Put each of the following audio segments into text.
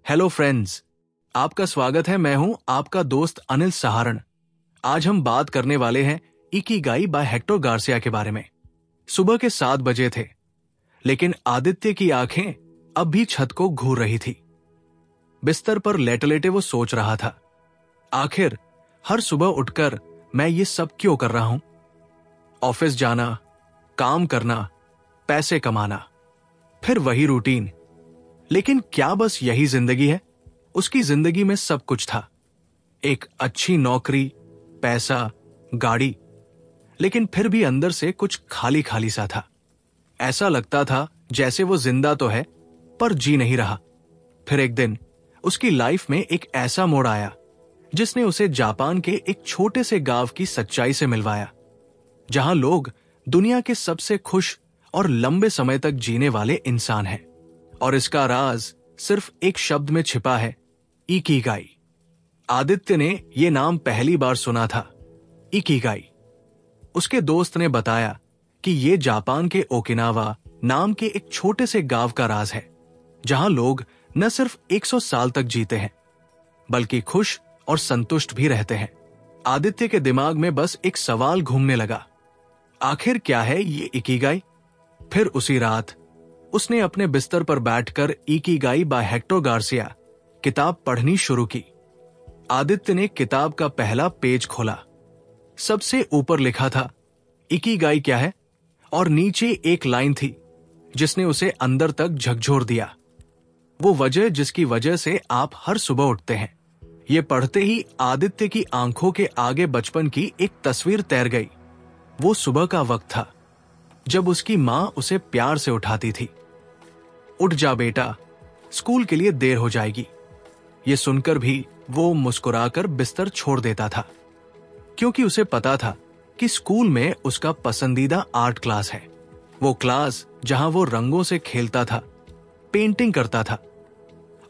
Hello friends, आपका स्वागत है। मैं हूं आपका दोस्त अनिल सहारण। आज हम बात करने वाले हैं इकिगाई बाय हेक्टर गार्सिया के बारे में। सुबह के 7 बजे थे, लेकिन आदित्य की आंखें अब भी छत को घूर रही थी। बिस्तर पर लेटे लेटे वो सोच रहा था, आखिर हर सुबह उठकर मैं ये सब क्यों कर रहा हूं? ऑफिस जाना, काम करना, पैसे कमाना, फिर वही रूटीन। लेकिन क्या बस यही जिंदगी है? उसकी जिंदगी में सब कुछ था, एक अच्छी नौकरी, पैसा, गाड़ी, लेकिन फिर भी अंदर से कुछ खाली खाली सा था। ऐसा लगता था जैसे वो जिंदा तो है पर जी नहीं रहा। फिर एक दिन उसकी लाइफ में एक ऐसा मोड़ आया जिसने उसे जापान के एक छोटे से गांव की सच्चाई से मिलवाया, जहां लोग दुनिया के सबसे खुश और लंबे समय तक जीने वाले इंसान हैं। और इसका राज सिर्फ एक शब्द में छिपा है, इकिगाई। आदित्य ने यह नाम पहली बार सुना था, इकिगाई। उसके दोस्त ने बताया कि यह जापान के ओकिनावा नाम के एक छोटे से गांव का राज है, जहां लोग न सिर्फ 100 साल तक जीते हैं, बल्कि खुश और संतुष्ट भी रहते हैं। आदित्य के दिमाग में बस एक सवाल घूमने लगा, आखिर क्या है ये इकिगाई? फिर उसी रात उसने अपने बिस्तर पर बैठकर इकिगाई बाय हेक्टर गार्सिया किताब पढ़नी शुरू की। आदित्य ने किताब का पहला पेज खोला। सबसे ऊपर लिखा था, इकिगाई क्या है? और नीचे एक लाइन थी जिसने उसे अंदर तक झकझोर दिया, वो वजह जिसकी वजह से आप हर सुबह उठते हैं। ये पढ़ते ही आदित्य की आंखों के आगे बचपन की एक तस्वीर तैर गई। वो सुबह का वक्त था जब उसकी मां उसे प्यार से उठाती थी, उठ जा बेटा, स्कूल के लिए देर हो जाएगी। ये सुनकर भी वो मुस्कुराकर बिस्तर छोड़ देता था, क्योंकि उसे पता था कि स्कूल में उसका पसंदीदा आर्ट क्लास है। वो क्लास जहां वो रंगों से खेलता था, पेंटिंग करता था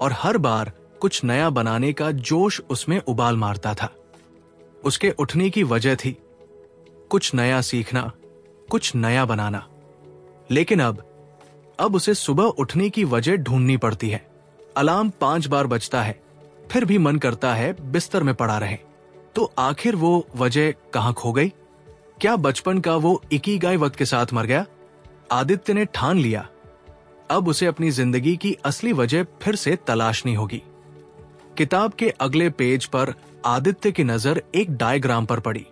और हर बार कुछ नया बनाने का जोश उसमें उबाल मारता था। उसके उठने की वजह थी कुछ नया सीखना, कुछ नया बनाना। लेकिन अब उसे सुबह उठने की वजह ढूंढनी पड़ती है। अलार्म 5 बार बजता है, फिर भी मन करता है बिस्तर में पड़ा रहे। तो आखिर वो वजह कहां खो गई? क्या बचपन का वो इकिगाई वक्त के साथ मर गया? आदित्य ने ठान लिया, अब उसे अपनी जिंदगी की असली वजह फिर से तलाशनी होगी। किताब के अगले पेज पर आदित्य की नजर एक डायग्राम पर पड़ी।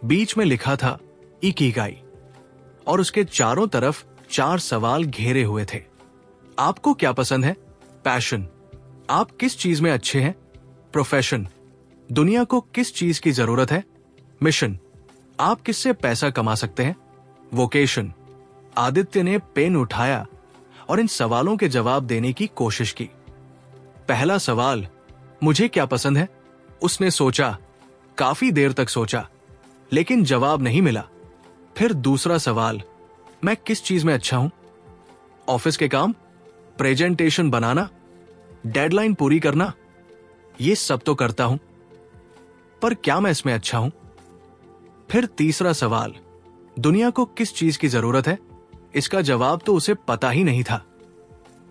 बीच में लिखा था इकिगाई और उसके चारों तरफ 4 सवाल घेरे हुए थे। आपको क्या पसंद है? पैशन। आप किस चीज में अच्छे हैं? प्रोफेशन। दुनिया को किस चीज की जरूरत है? मिशन। आप किससे पैसा कमा सकते हैं? वोकेशन। आदित्य ने पेन उठाया और इन सवालों के जवाब देने की कोशिश की। पहला सवाल, मुझे क्या पसंद है? उसने सोचा, काफी देर तक सोचा, लेकिन जवाब नहीं मिला। फिर दूसरा सवाल, मैं किस चीज में अच्छा हूं? ऑफिस के काम, प्रेजेंटेशन बनाना, डेडलाइन पूरी करना, ये सब तो करता हूं, पर क्या मैं इसमें अच्छा हूं? फिर तीसरा सवाल, दुनिया को किस चीज की जरूरत है? इसका जवाब तो उसे पता ही नहीं था।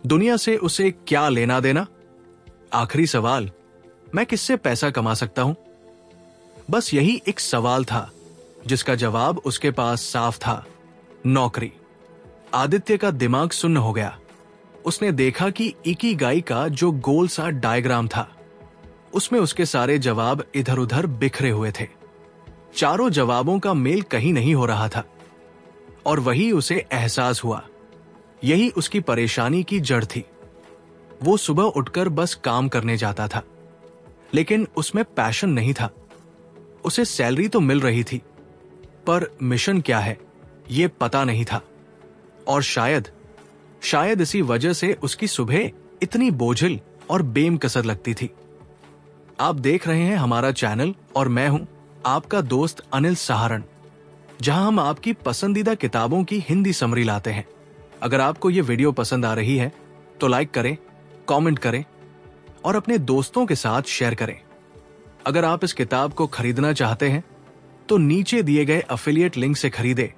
दुनिया से उसे क्या लेना देना? आखिरी सवाल, मैं किससे पैसा कमा सकता हूं? बस यही एक सवाल था जिसका जवाब उसके पास साफ था, नौकरी। आदित्य का दिमाग सुन्न हो गया। उसने देखा कि इकिगाई का जो गोल सा डायग्राम था, उसमें उसके सारे जवाब इधर उधर बिखरे हुए थे। चारों जवाबों का मेल कहीं नहीं हो रहा था और वही उसे एहसास हुआ, यही उसकी परेशानी की जड़ थी। वो सुबह उठकर बस काम करने जाता था, लेकिन उसमें पैशन नहीं था। उसे सैलरी तो मिल रही थी, पर मिशन क्या है ये पता नहीं था। और शायद इसी वजह से उसकी सुबह इतनी बोझिल और बेमकसद लगती थी। आप देख रहे हैं हमारा चैनल और मैं हूं आपका दोस्त अनिल सहारण, जहां हम आपकी पसंदीदा किताबों की हिंदी समरी लाते हैं। अगर आपको ये वीडियो पसंद आ रही है तो लाइक करें, कमेंट करें और अपने दोस्तों के साथ शेयर करें। अगर आप इस किताब को खरीदना चाहते हैं तो नीचे दिए गए अफिलिएट लिंक से खरीदे,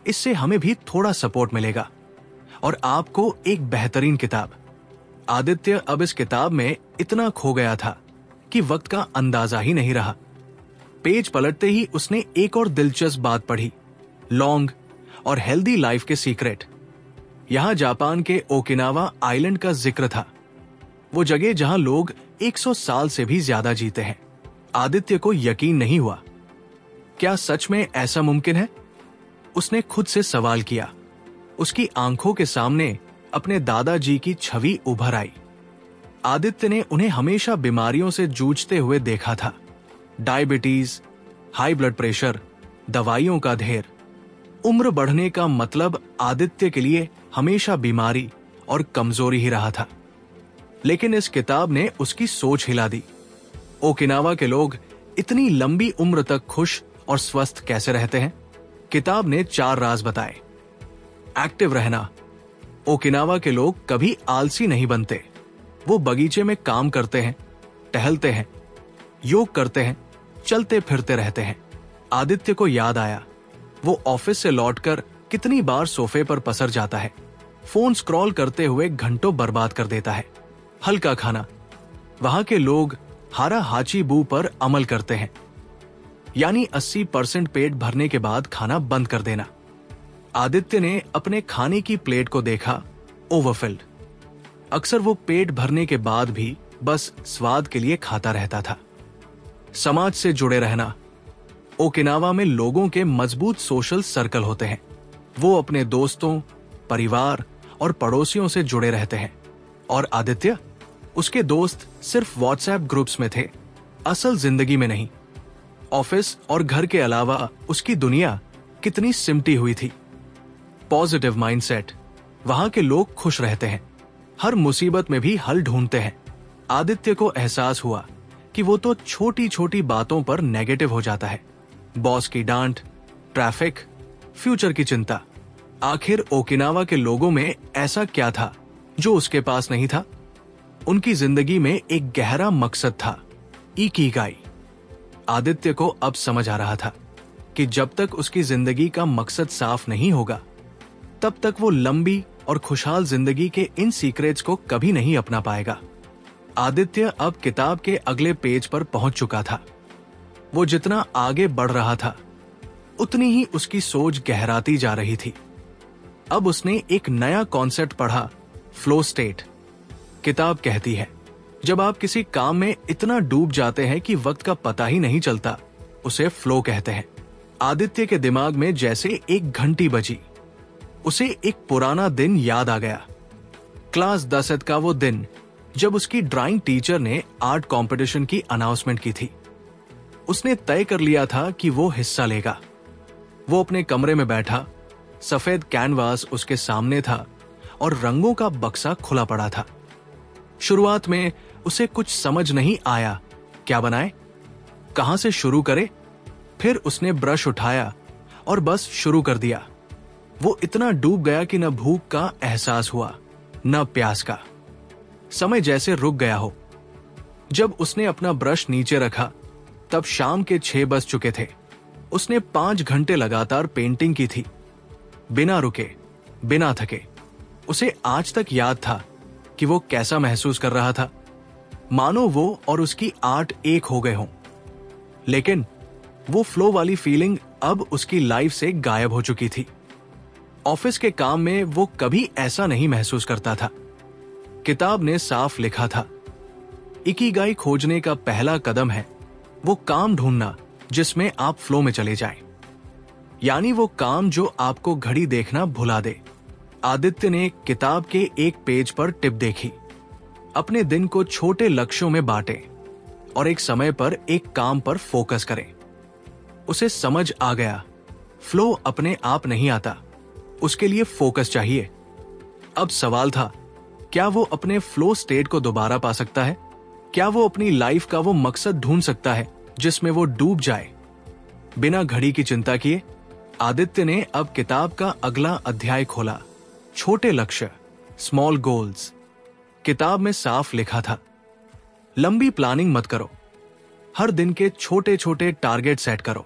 इससे हमें भी थोड़ा सपोर्ट मिलेगा और आपको एक बेहतरीन किताब आदित्य अब इस किताब में इतना खो गया था कि वक्त का अंदाजा ही नहीं रहा। पेज पलटते ही उसने एक और दिलचस्प बात पढ़ी, लॉन्ग और हेल्दी लाइफ के सीक्रेट। यहां जापान के ओकिनावा आइलैंड का जिक्र था, वो जगह जहां लोग 100 साल से भी ज्यादा जीते हैं। आदित्य को यकीन नहीं हुआ, क्या सच में ऐसा मुमकिन है? उसने खुद से सवाल किया। उसकी आंखों के सामने अपने दादाजी की छवि उभर आई। आदित्य ने उन्हें हमेशा बीमारियों से जूझते हुए देखा था, डायबिटीज, हाई ब्लड प्रेशर, दवाइयों का ढेर। उम्र बढ़ने का मतलब आदित्य के लिए हमेशा बीमारी और कमजोरी ही रहा था। लेकिन इस किताब ने उसकी सोच हिला दी। ओकिनावा के लोग इतनी लंबी उम्र तक खुश और स्वस्थ कैसे रहते हैं? किताब ने 4 राज बताए। एक्टिव रहना, ओकिनावा के लोग कभी आलसी नहीं बनते। वो बगीचे में काम करते हैं, टहलते हैं, योग करते हैं, चलते फिरते रहते हैं। आदित्य को याद आया, वो ऑफिस से लौटकर कितनी बार सोफे पर पसर जाता है, फोन स्क्रॉल करते हुए घंटों बर्बाद कर देता है। हल्का खाना, वहां के लोग हारा हाची बू पर अमल करते हैं, यानी 80% पेट भरने के बाद खाना बंद कर देना। आदित्य ने अपने खाने की प्लेट को देखा, ओवरफिल्ड। अक्सर वो पेट भरने के बाद भी बस स्वाद के लिए खाता रहता था। समाज से जुड़े रहना, ओकिनावा में लोगों के मजबूत सोशल सर्कल होते हैं। वो अपने दोस्तों, परिवार और पड़ोसियों से जुड़े रहते हैं। और आदित्य, उसके दोस्त सिर्फ व्हाट्सएप ग्रुप्स में थे, असल जिंदगी में नहीं। ऑफिस और घर के अलावा उसकी दुनिया कितनी सिमटी हुई थी। पॉजिटिव माइंडसेट, वहां के लोग खुश रहते हैं, हर मुसीबत में भी हल ढूंढते हैं। आदित्य को एहसास हुआ कि वो तो छोटी छोटी बातों पर नेगेटिव हो जाता है। बॉस की डांट, ट्रैफिक, फ्यूचर की चिंता। आखिर ओकिनावा के लोगों में ऐसा क्या था जो उसके पास नहीं था? उनकी जिंदगी में एक गहरा मकसद था, इकिगाई। आदित्य को अब समझ आ रहा था कि जब तक उसकी जिंदगी का मकसद साफ नहीं होगा, तब तक वो लंबी और खुशहाल जिंदगी के इन सीक्रेट्स को कभी नहीं अपना पाएगा। आदित्य अब किताब के अगले पेज पर पहुंच चुका था। वो जितना आगे बढ़ रहा था, उतनी ही उसकी सोच गहराती जा रही थी। अब उसने एक नया कॉन्सेप्ट पढ़ा, फ्लो स्टेट। किताब कहती है, जब आप किसी काम में इतना डूब जाते हैं कि वक्त का पता ही नहीं चलता, उसे फ्लो कहते हैं। आदित्य के दिमाग में जैसे एक घंटी बजी। उसे एक पुराना दिन याद आ गया। क्लास 10 का वो दिन जब उसकी ड्राइंग टीचर ने आर्ट कंपटीशन की अनाउंसमेंट की थी। उसने तय कर लिया था कि वो हिस्सा लेगा। वो अपने कमरे में बैठा, सफेद कैनवास उसके सामने था और रंगों का बक्सा खुला पड़ा था। शुरुआत में उसे कुछ समझ नहीं आया, क्या बनाए, कहां से शुरू करे। फिर उसने ब्रश उठाया और बस शुरू कर दिया। वो इतना डूब गया कि न भूख का एहसास हुआ, न प्यास का। समय जैसे रुक गया हो। जब उसने अपना ब्रश नीचे रखा, तब शाम के 6 बज चुके थे। उसने 5 घंटे लगातार पेंटिंग की थी, बिना रुके, बिना थके। उसे आज तक याद था कि वो कैसा महसूस कर रहा था, मानो वो और उसकी आर्ट एक हो गए हों। लेकिन वो फ्लो वाली फीलिंग अब उसकी लाइफ से गायब हो चुकी थी। ऑफिस के काम में वो कभी ऐसा नहीं महसूस करता था। किताब ने साफ लिखा था, इकिगाई खोजने का पहला कदम है वो काम ढूंढना जिसमें आप फ्लो में चले जाएं। यानी वो काम जो आपको घड़ी देखना भुला दे। आदित्य ने किताब के एक पेज पर टिप देखी, अपने दिन को छोटे लक्ष्यों में बांटे और एक समय पर एक काम पर फोकस करें। उसे समझ आ गया, फ्लो अपने आप नहीं आता, उसके लिए फोकस चाहिए। अब सवाल था, क्या वो अपने फ्लो स्टेट को दोबारा पा सकता है? क्या वो अपनी लाइफ का वो मकसद ढूंढ सकता है जिसमें वो डूब जाए? बिना घड़ी की चिंता किए आदित्य ने अब किताब का अगला अध्याय खोला, छोटे लक्ष्य, स्मॉल गोल्स। किताब में साफ लिखा था, लंबी प्लानिंग मत करो, हर दिन के छोटे छोटे टारगेट सेट करो।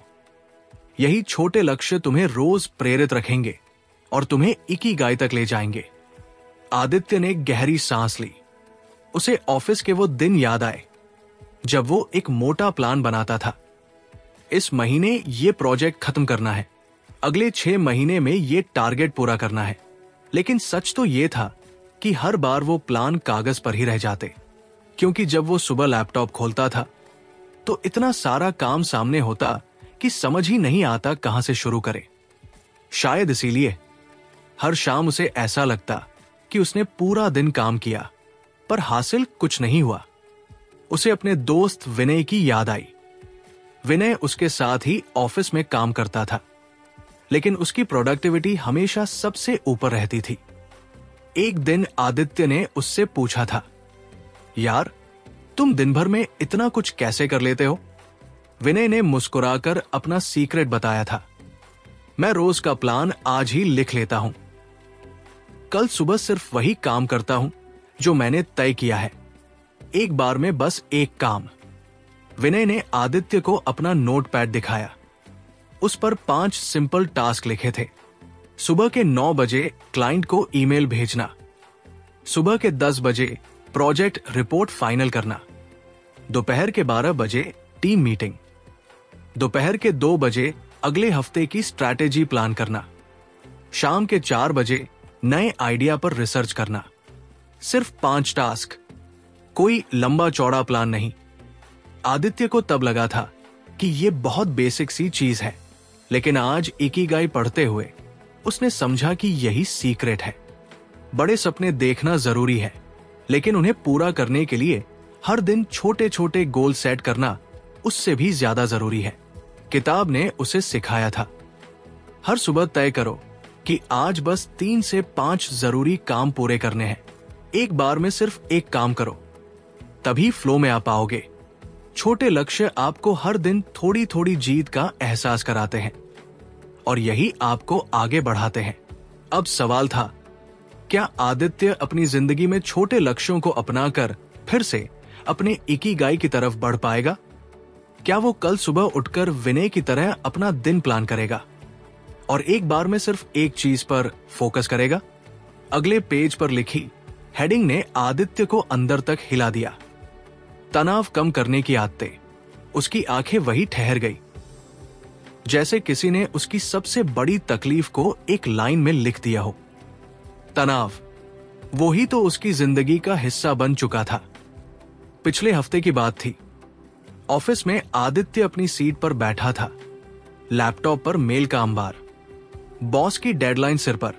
यही छोटे लक्ष्य तुम्हें रोज प्रेरित रखेंगे और तुम्हें इकिगाई तक ले जाएंगे। आदित्य ने गहरी सांस ली। उसे ऑफिस के वो दिन याद आए जब वो एक मोटा प्लान बनाता था। इस महीने ये प्रोजेक्ट खत्म करना है, अगले 6 महीने में ये टारगेट पूरा करना है। लेकिन सच तो ये था कि हर बार वो प्लान कागज पर ही रह जाते, क्योंकि जब वो सुबह लैपटॉप खोलता था तो इतना सारा काम सामने होता कि समझ ही नहीं आता कहां से शुरू करे। शायद इसीलिए हर शाम उसे ऐसा लगता कि उसने पूरा दिन काम किया पर हासिल कुछ नहीं हुआ। उसे अपने दोस्त विनय की याद आई। विनय उसके साथ ही ऑफिस में काम करता था, लेकिन उसकी प्रोडक्टिविटी हमेशा सबसे ऊपर रहती थी। एक दिन आदित्य ने उससे पूछा था, यार तुम दिन भर में इतना कुछ कैसे कर लेते हो? विनय ने मुस्कुराकर अपना सीक्रेट बताया था, मैं रोज का प्लान आज ही लिख लेता हूं। कल सुबह सिर्फ वही काम करता हूं जो मैंने तय किया है, एक बार में बस एक काम। विनय ने आदित्य को अपना नोटपैड दिखाया। उस पर 5 सिंपल टास्क लिखे थे। सुबह के 9 बजे क्लाइंट को ईमेल भेजना, सुबह के 10 बजे प्रोजेक्ट रिपोर्ट फाइनल करना, दोपहर के 12 बजे टीम मीटिंग, दोपहर के 2 बजे अगले हफ्ते की स्ट्रैटेजी प्लान करना, शाम के 4 बजे नए आइडिया पर रिसर्च करना। सिर्फ 5 टास्क, कोई लंबा चौड़ा प्लान नहीं। आदित्य को तब लगा था कि यह बहुत बेसिक सी चीज है, लेकिन आज इकिगाई पढ़ते हुए उसने समझा कि यही सीक्रेट है। बड़े सपने देखना जरूरी है, लेकिन उन्हें पूरा करने के लिए हर दिन छोटे छोटे गोल सेट करना उससे भी ज्यादा जरूरी है। किताब ने उसे सिखाया था, हर सुबह तय करो कि आज बस 3 से 5 जरूरी काम पूरे करने हैं। एक बार में सिर्फ एक काम करो, तभी फ्लो में आ पाओगे। छोटे लक्ष्य आपको हर दिन थोड़ी थोड़ी जीत का एहसास कराते हैं और यही आपको आगे बढ़ाते हैं। अब सवाल था, क्या आदित्य अपनी जिंदगी में छोटे लक्ष्यों को अपनाकर फिर से अपने इकिगाई की तरफ बढ़ पाएगा? क्या वो कल सुबह उठकर विनय की तरह अपना दिन प्लान करेगा और एक बार में सिर्फ एक चीज पर फोकस करेगा? अगले पेज पर लिखी हेडिंग ने आदित्य को अंदर तक हिला दिया। तनाव कम करने की आदतें। उसकी आंखें वही ठहर गई, जैसे किसी ने उसकी सबसे बड़ी तकलीफ को एक लाइन में लिख दिया हो। तनाव, वो ही तो उसकी जिंदगी का हिस्सा बन चुका था। पिछले हफ्ते की बात थी। ऑफिस में आदित्य अपनी सीट पर बैठा था, लैपटॉप पर मेल का अंबार, बॉस की डेडलाइन सिर पर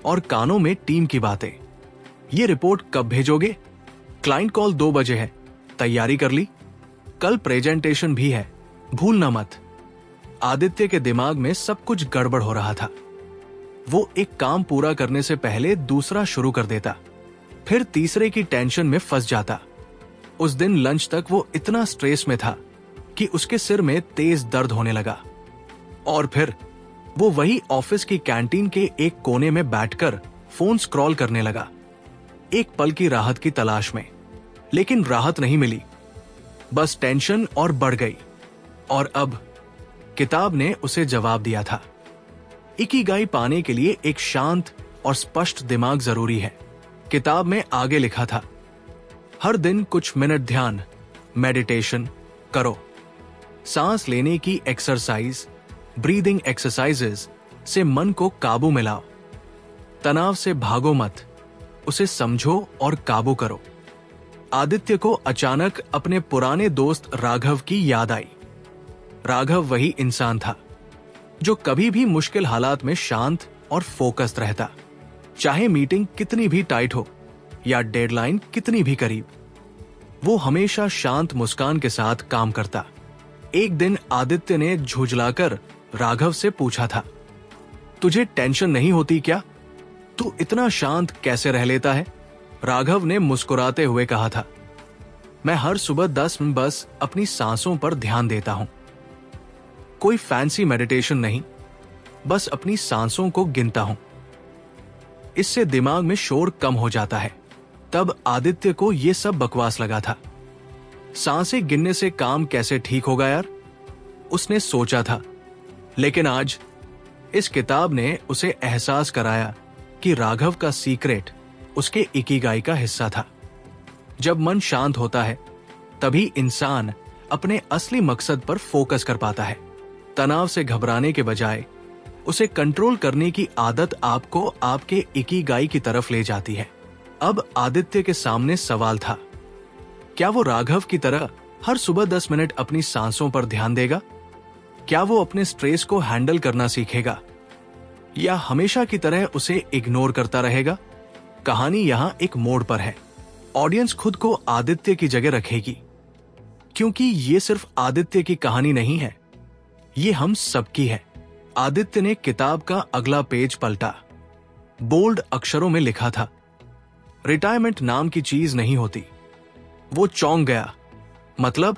और कानों में टीम की बातें। ये रिपोर्ट कब भेजोगे? क्लाइंट कॉल 2 बजे है, तैयारी कर ली? कल प्रेजेंटेशन भी है, भूलना मत। आदित्य के दिमाग में सब कुछ गड़बड़ हो रहा था। वो एक काम पूरा करने से पहले दूसरा शुरू कर देता, फिर तीसरे की टेंशन में फंस जाता। उस दिन लंच तक वो इतना स्ट्रेस में था कि उसके सिर में तेज दर्द होने लगा। और फिर वो वही ऑफिस की कैंटीन के एक कोने में बैठकर फोन स्क्रॉल करने लगा, एक पल की राहत की तलाश में। लेकिन राहत नहीं मिली, बस टेंशन और बढ़ गई। और अब किताब ने उसे जवाब दिया था, इकिगाई पाने के लिए एक शांत और स्पष्ट दिमाग जरूरी है। किताब में आगे लिखा था, हर दिन कुछ मिनट ध्यान, मेडिटेशन करो, सांस लेने की एक्सरसाइज, ब्रीदिंग एक्सरसाइजेस से मन को काबू में लाओ। तनाव से भागो मत, उसे समझो और काबू करो। आदित्य को अचानक अपने पुराने दोस्त राघव की याद आई। राघव वही इंसान था जो कभी भी मुश्किल हालात में शांत और फोकस्ड रहता, चाहे मीटिंग कितनी भी टाइट हो या डेडलाइन कितनी भी करीब। वो हमेशा शांत मुस्कान के साथ काम करता। एक दिन आदित्य ने झुंझलाकर राघव से पूछा था, तुझे टेंशन नहीं होती क्या? तू इतना शांत कैसे रह लेता है? राघव ने मुस्कुराते हुए कहा था, मैं हर सुबह 10 मिनट बस अपनी सांसों पर ध्यान देता हूं। कोई फैंसी मेडिटेशन नहीं, बस अपनी सांसों को गिनता हूं। इससे दिमाग में शोर कम हो जाता है। तब आदित्य को यह सब बकवास लगा था। सांसें गिनने से काम कैसे ठीक होगा यार, उसने सोचा था। लेकिन आज इस किताब ने उसे एहसास कराया कि राघव का सीक्रेट उसके इकिगाई का हिस्सा था। जब मन शांत होता है तभी इंसान अपने असली मकसद पर फोकस कर पाता है। तनाव से घबराने के बजाय उसे कंट्रोल करने की आदत आपको आपके इकिगाई की तरफ ले जाती है। अब आदित्य के सामने सवाल था, क्या वो राघव की तरह हर सुबह 10 मिनट अपनी सांसों पर ध्यान देगा? क्या वो अपने स्ट्रेस को हैंडल करना सीखेगा या हमेशा की तरह उसे इग्नोर करता रहेगा? कहानी यहां एक मोड़ पर है। ऑडियंस खुद को आदित्य की जगह रखेगी, क्योंकि ये सिर्फ आदित्य की कहानी नहीं है, ये हम सबकी है। आदित्य ने किताब का अगला पेज पलटा। बोल्ड अक्षरों में लिखा था, रिटायरमेंट नाम की चीज नहीं होती। वो चौंक गया। मतलब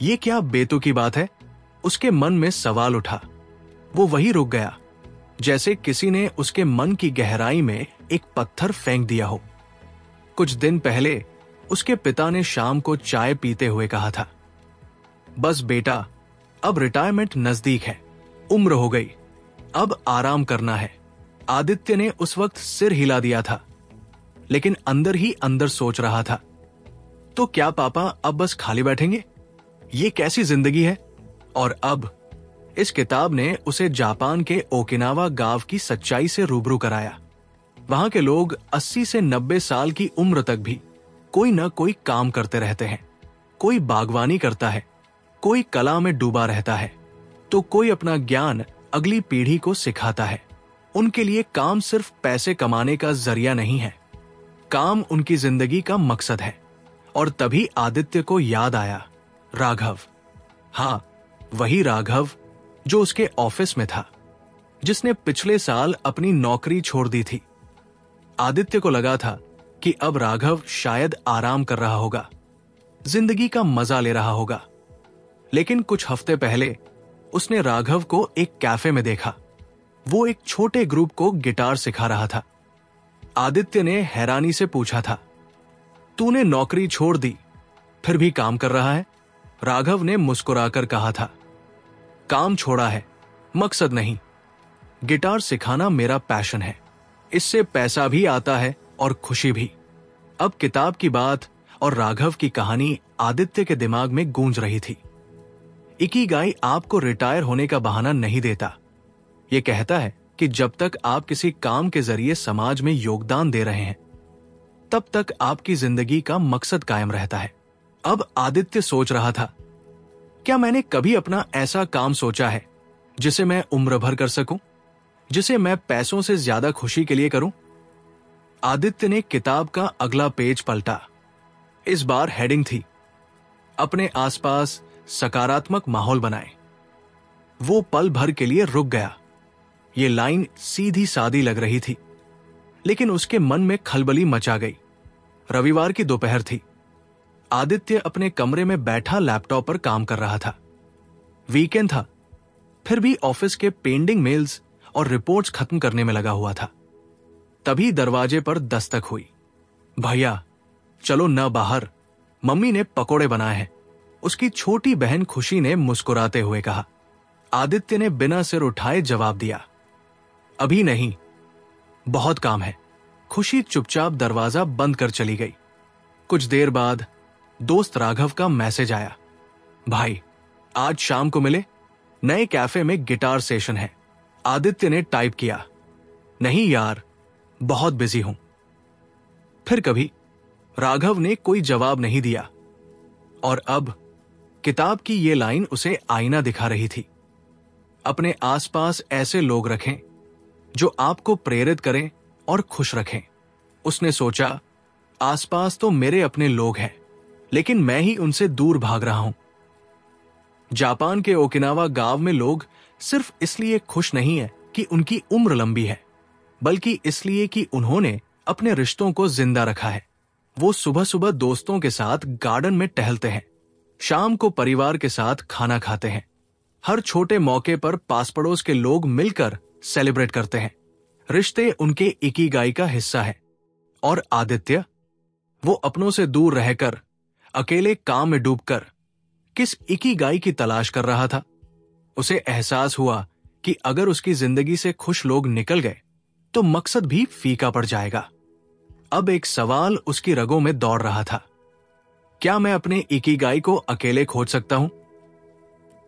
ये क्या बेतुकी बात है? उसके मन में सवाल उठा। वो वहीं रुक गया जैसे किसी ने उसके मन की गहराई में एक पत्थर फेंक दिया हो। कुछ दिन पहले उसके पिता ने शाम को चाय पीते हुए कहा था, बस बेटा, अब रिटायरमेंट नजदीक है, उम्र हो गई, अब आराम करना है। आदित्य ने उस वक्त सिर हिला दिया था, लेकिन अंदर ही अंदर सोच रहा था, तो क्या पापा अब बस खाली बैठेंगे? ये कैसी जिंदगी है? और अब इस किताब ने उसे जापान के ओकिनावा गांव की सच्चाई से रूबरू कराया। वहां के लोग 80 से 90 साल की उम्र तक भी कोई न कोई काम करते रहते हैं। कोई बागवानी करता है, कोई कला में डूबा रहता है, तो कोई अपना ज्ञान अगली पीढ़ी को सिखाता है। उनके लिए काम सिर्फ पैसे कमाने का जरिया नहीं है, काम उनकी जिंदगी का मकसद है। और तभी आदित्य को याद आया, राघव। हाँ, वही राघव जो उसके ऑफिस में था, जिसने पिछले साल अपनी नौकरी छोड़ दी थी। आदित्य को लगा था कि अब राघव शायद आराम कर रहा होगा, जिंदगी का मजा ले रहा होगा। लेकिन कुछ हफ्ते पहले उसने राघव को एक कैफे में देखा। वो एक छोटे ग्रुप को गिटार सिखा रहा था। आदित्य ने हैरानी से पूछा था, तूने नौकरी छोड़ दी, फिर भी काम कर रहा है? राघव ने मुस्कुराकर कहा था, काम छोड़ा है, मकसद नहीं। गिटार सिखाना मेरा पैशन है, इससे पैसा भी आता है और खुशी भी। अब किताब की बात और राघव की कहानी आदित्य के दिमाग में गूंज रही थी। इकिगाई आपको रिटायर होने का बहाना नहीं देता। यह कहता है कि जब तक आप किसी काम के जरिए समाज में योगदान दे रहे हैं, तब तक आपकी जिंदगी का मकसद कायम रहता है। अब आदित्य सोच रहा था, क्या मैंने कभी अपना ऐसा काम सोचा है जिसे मैं उम्र भर कर सकूं, जिसे मैं पैसों से ज्यादा खुशी के लिए करूं? आदित्य ने किताब का अगला पेज पलटा। इस बार हेडिंग थी, अपने आसपास सकारात्मक माहौल बनाएं। वो पल भर के लिए रुक गया। ये लाइन सीधी सादी लग रही थी, लेकिन उसके मन में खलबली मचा गई। रविवार की दोपहर थी। आदित्य अपने कमरे में बैठा लैपटॉप पर काम कर रहा था। वीकेंड था, फिर भी ऑफिस के पेंडिंग मेल्स और रिपोर्ट्स खत्म करने में लगा हुआ था। तभी दरवाजे पर दस्तक हुई। भैया, चलो न बाहर, मम्मी ने पकोड़े बनाए हैं, उसकी छोटी बहन खुशी ने मुस्कुराते हुए कहा। आदित्य ने बिना सिर उठाए जवाब दिया, अभी नहीं, बहुत काम है। खुशी चुपचाप दरवाजा बंद कर चली गई। कुछ देर बाद दोस्त राघव का मैसेज आया, भाई आज शाम को मिले, नए कैफे में गिटार सेशन है। आदित्य ने टाइप किया, नहीं यार, बहुत बिजी हूं। फिर कभी राघव ने कोई जवाब नहीं दिया। और अब किताब की ये लाइन उसे आईना दिखा रही थी। अपने आसपास ऐसे लोग रखें जो आपको प्रेरित करें और खुश रखें। उसने सोचा, आसपास तो मेरे अपने लोग हैं, लेकिन मैं ही उनसे दूर भाग रहा हूं। जापान के ओकिनावा गांव में लोग सिर्फ इसलिए खुश नहीं है कि उनकी उम्र लंबी है, बल्कि इसलिए कि उन्होंने अपने रिश्तों को जिंदा रखा है। वो सुबह सुबह दोस्तों के साथ गार्डन में टहलते हैं, शाम को परिवार के साथ खाना खाते हैं। हर छोटे मौके पर पास पड़ोस के लोग मिलकर सेलिब्रेट करते हैं। रिश्ते उनके इकिगाई का हिस्सा है। और आदित्य, वो अपनों से दूर रहकर, अकेले काम में डूबकर किस इकिगाई की तलाश कर रहा था। उसे एहसास हुआ कि अगर उसकी जिंदगी से खुश लोग निकल गए तो मकसद भी फीका पड़ जाएगा। अब एक सवाल उसकी रगों में दौड़ रहा था, क्या मैं अपने इकिगाई को अकेले खोज सकता हूं,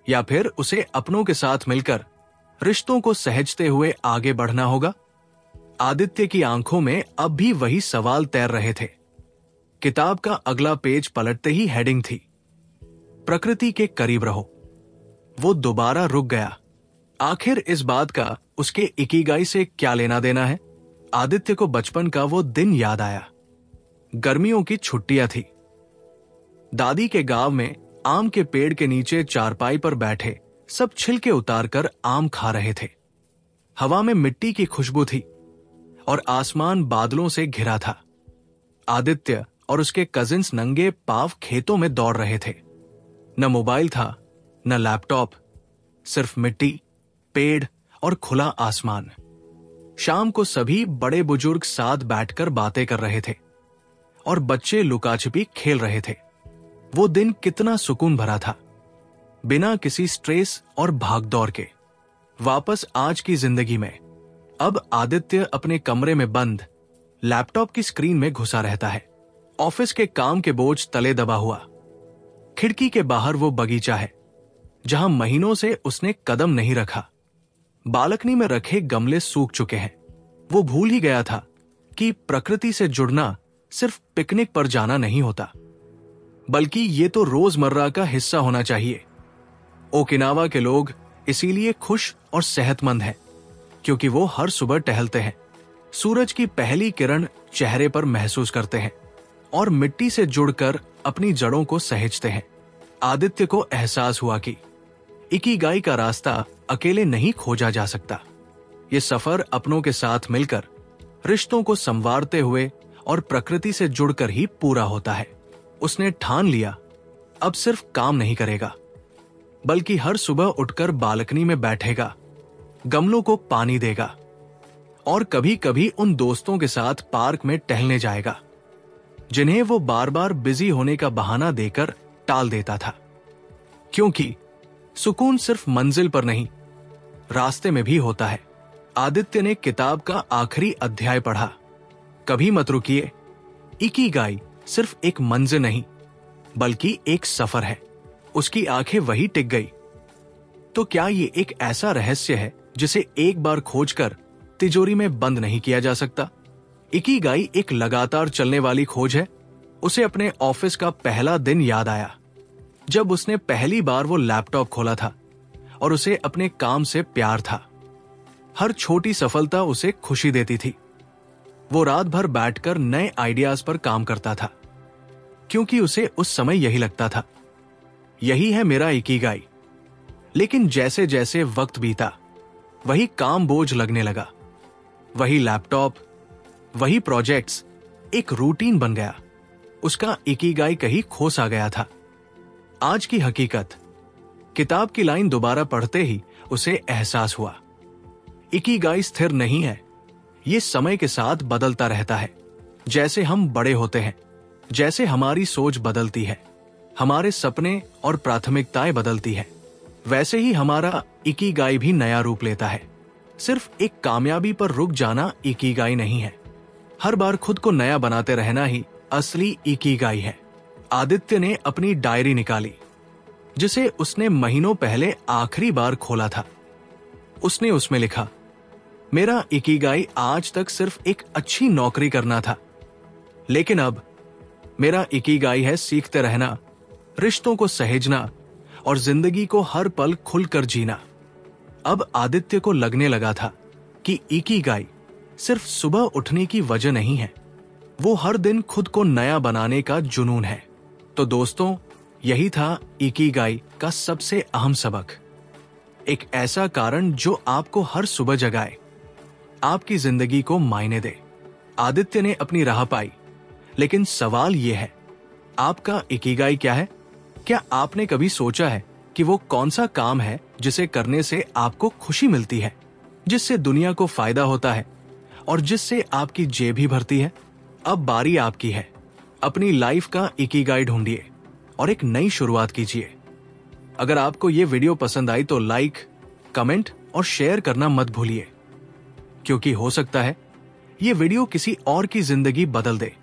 या फिर उसे अपनों के साथ मिलकर रिश्तों को सहेजते हुए आगे बढ़ना होगा? आदित्य की आंखों में अब भी वही सवाल तैर रहे थे। किताब का अगला पेज पलटते ही हेडिंग थी, प्रकृति के करीब रहो। वो दोबारा रुक गया। आखिर इस बात का उसके इकिगाई से क्या लेना देना है? आदित्य को बचपन का वो दिन याद आया। गर्मियों की छुट्टियां थी। दादी के गांव में आम के पेड़ के नीचे चारपाई पर बैठे सब छिलके उतारकर आम खा रहे थे। हवा में मिट्टी की खुशबू थी और आसमान बादलों से घिरा था। आदित्य और उसके कजिन्स नंगे पांव खेतों में दौड़ रहे थे। न मोबाइल था, न लैपटॉप, सिर्फ मिट्टी, पेड़ और खुला आसमान। शाम को सभी बड़े बुजुर्ग साथ बैठकर बातें कर रहे थे और बच्चे लुकाछिपी खेल रहे थे। वो दिन कितना सुकून भरा था, बिना किसी स्ट्रेस और भागदौड़ के। वापस आज की जिंदगी में अब आदित्य अपने कमरे में बंद लैपटॉप की स्क्रीन में घुसा रहता है। ऑफिस के काम के बोझ तले दबा हुआ। खिड़की के बाहर वो बगीचा है जहां महीनों से उसने कदम नहीं रखा। बालकनी में रखे गमले सूख चुके हैं। वो भूल ही गया था कि प्रकृति से जुड़ना सिर्फ पिकनिक पर जाना नहीं होता, बल्कि ये तो रोजमर्रा का हिस्सा होना चाहिए। ओकिनावा के लोग इसीलिए खुश और सेहतमंद हैं, क्योंकि वो हर सुबह टहलते हैं, सूरज की पहली किरण चेहरे पर महसूस करते हैं और मिट्टी से जुड़कर अपनी जड़ों को सहेजते हैं। आदित्य को एहसास हुआ कि इकिगाई का रास्ता अकेले नहीं खोजा जा सकता। ये सफर अपनों के साथ मिलकर, रिश्तों को संवारते हुए और प्रकृति से जुड़कर ही पूरा होता है। उसने ठान लिया, अब सिर्फ काम नहीं करेगा, बल्कि हर सुबह उठकर बालकनी में बैठेगा, गमलों को पानी देगा और कभी कभी उन दोस्तों के साथ पार्क में टहलने जाएगा जिन्हें वो बार बार बिजी होने का बहाना देकर टाल देता था। क्योंकि सुकून सिर्फ मंजिल पर नहीं, रास्ते में भी होता है। आदित्य ने किताब का आखिरी अध्याय पढ़ा। कभी मत रुकिए, इकिगाई सिर्फ एक मंजिल नहीं, बल्कि एक सफर है। उसकी आंखें वही टिक गई। तो क्या ये एक ऐसा रहस्य है जिसे एक बार खोजकर तिजोरी में बंद नहीं किया जा सकता? इकिगाई एक लगातार चलने वाली खोज है। उसे अपने ऑफिस का पहला दिन याद आया, जब उसने पहली बार वो लैपटॉप खोला था और उसे अपने काम से प्यार था। हर छोटी सफलता उसे खुशी देती थी। वो रात भर बैठकर नए आइडियाज पर काम करता था, क्योंकि उसे उस समय यही लगता था, यही है मेरा इकिगाई। लेकिन जैसे जैसे वक्त बीता, वही काम बोझ लगने लगा। वही लैपटॉप, वही प्रोजेक्ट्स, एक रूटीन बन गया। उसका इकिगाई कहीं खो सा गया था। आज की हकीकत, किताब की लाइन दोबारा पढ़ते ही उसे एहसास हुआ, इकिगाई स्थिर नहीं है। ये समय के साथ बदलता रहता है। जैसे हम बड़े होते हैं, जैसे हमारी सोच बदलती है, हमारे सपने और प्राथमिकताएं बदलती है, वैसे ही हमारा इकिगाई भी नया रूप लेता है। सिर्फ एक कामयाबी पर रुक जाना इकिगाई नहीं है। हर बार खुद को नया बनाते रहना ही असली इकिगाई है। आदित्य ने अपनी डायरी निकाली, जिसे उसने महीनों पहले आखिरी बार खोला था। उसने उसमें लिखा, मेरा इकिगाई आज तक सिर्फ एक अच्छी नौकरी करना था, लेकिन अब मेरा इकिगाई है सीखते रहना, रिश्तों को सहेजना और जिंदगी को हर पल खुलकर जीना। अब आदित्य को लगने लगा था कि इकिगाई सिर्फ सुबह उठने की वजह नहीं है, वो हर दिन खुद को नया बनाने का जुनून है। तो दोस्तों, यही था इकिगाई का सबसे अहम सबक। एक ऐसा कारण जो आपको हर सुबह जगाए, आपकी जिंदगी को मायने दे। आदित्य ने अपनी राह पाई, लेकिन सवाल यह है, आपका इकिगाई क्या है? क्या आपने कभी सोचा है कि वो कौन सा काम है जिसे करने से आपको खुशी मिलती है, जिससे दुनिया को फायदा होता है और जिससे आपकी जेब भी भरती है? अब बारी आपकी है। अपनी लाइफ का इकिगाई ढूंढिए और एक नई शुरुआत कीजिए। अगर आपको ये वीडियो पसंद आई तो लाइक, कमेंट और शेयर करना मत भूलिए, क्योंकि हो सकता है ये वीडियो किसी और की जिंदगी बदल दे।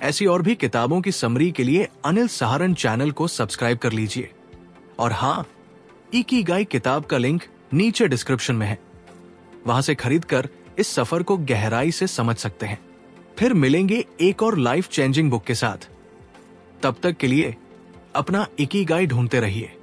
ऐसी और भी किताबों की समरी के लिए अनिल सहारण चैनल को सब्सक्राइब कर लीजिए। और हाँ, इकिगाई किताब का लिंक नीचे डिस्क्रिप्शन में है, वहां से खरीदकर इस सफर को गहराई से समझ सकते हैं। फिर मिलेंगे एक और लाइफ चेंजिंग बुक के साथ। तब तक के लिए अपना इकिगाई ढूंढते रहिए।